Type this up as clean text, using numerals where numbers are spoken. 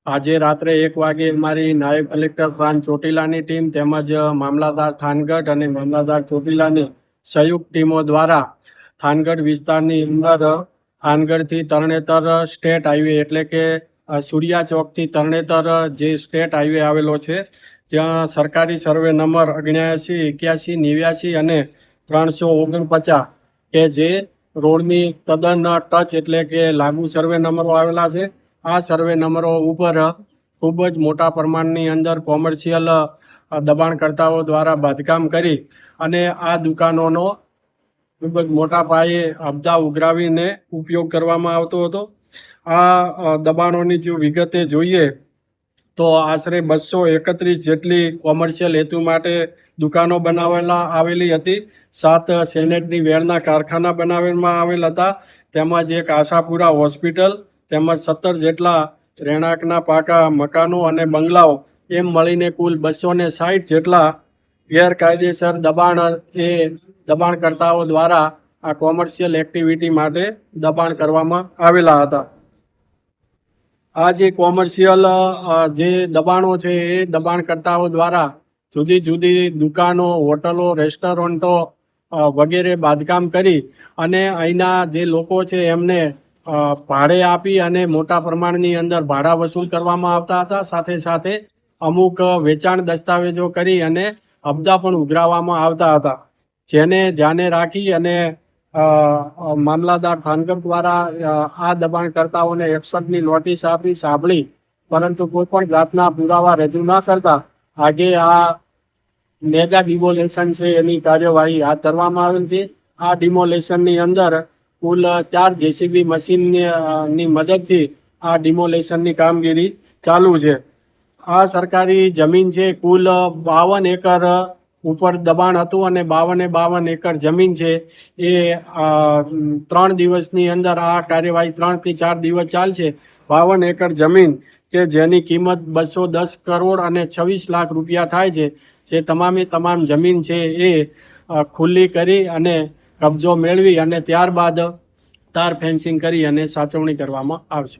આજે રાત્રે 1 વાગે અમારી નાયબ કલેક્ટર પ્રાંત ચોટીલાની ટીમ તેમજ મામલતદાર થાનગઢ અને મામલતદાર ચોટીલાની સંયુક્ત ટીમો દ્વારા થાનગઢ વિસ્તારની અંદર થાનગઢથી તરણેતર સ્ટેટ હાઈવે એટલે કે સૂર્યા ચોકથી તરણેતર જે સ્ટેટ હાઈવે આવેલો છે ત્યાં સરકારી સર્વે નંબર 79, 81, 89 અને 349 કે જે રોડની તદ્દન ટચ એટલે કે લાગુ સર્વે નંબરો આવેલા છે। આ સર્વે નંબરો ઉપર ખૂબ જ મોટા પ્રમાણની અંદર કોમર્શિયલ દબાણકર્તાઓ દ્વારા બાંધકામ કરી અને આ દુકાનોનો ખૂબ જ મોટા પાયે અબજા ઉઘરાવીને ઉપયોગ કરવામાં આવતો હતો। આ દબાણોની જો વિગતે જોઈએ તો આશરે 231 જેટલી કોમર્શિયલ હેતુ માટે દુકાનો આવેલી હતી। 7 સેનેટરી વેરના કારખાના બનાવવામાં આવેલ હતા, તેમજ એક આશાપુરા હોસ્પિટલ, તેમજ 17 જેટલા રહેણાંકના પાકા મકાનો અને બંગલાઓ એમ મળીને કુલ 260 જેટલા ગેરકાયદેસર દબાણકર્તાઓ દ્વારા આ કોમર્શિયલ એક્ટિવિટી માટે દબાણ કરવામાં આવેલા હતા। આ જે કોમર્શિયલ જે દબાણો છે એ દબાણકર્તાઓ દ્વારા જુદી જુદી દુકાનો, હોટલો, રેસ્ટોરન્ટો વગેરે બાંધકામ કરી અને અહીંના જે લોકો છે એમને ભાડે આપી અને મોટા પ્રમાણની અંદર ભાડા વસૂલ કરવામાં આવતા હતા। સાથે સાથે અમુક વેચાણ દસ્તાવેજો કરી અને અબજા પણ ઉઘરાવવામાં આવતા હતા, જેને ધ્યાને રાખી અને મામલતદાર થાનગઢ દ્વારા આ દબાણકર્તાઓને 61ની નોટિસ આપી સાંભળી, પરંતુ કોઈ પણ જાતના પુરાવા રજૂ ન કરતા આજે આ મેગા ડિમોલેશન છે એની કાર્યવાહી હાથ ધરવામાં આવેલ છે। આ ડિમોલેશનની અંદર કુલ 4 જેસીબી મશીનની મદદથી આ ડિમોલેશનની કામગીરી ચાલુ છે। આ સરકારી જમીન છે, કુલ 52 એકર ઉપર દબાણ હતું અને 52 એકર જમીન છે એ 3 દિવસની અંદર આ કાર્યવાહી 3 થી 4 દિવસ ચાલશે। 52 એકર જમીન કે જેની કિંમત 210 કરોડ અને 26 લાખ રૂપિયા થાય છે, જે તમામ જમીન છે એ ખુલ્લી કરી અને કબજો મેળવી અને ત્યારબાદ તાર ફેન્સિંગ કરી અને સાચવણી કરવામાં આવશે।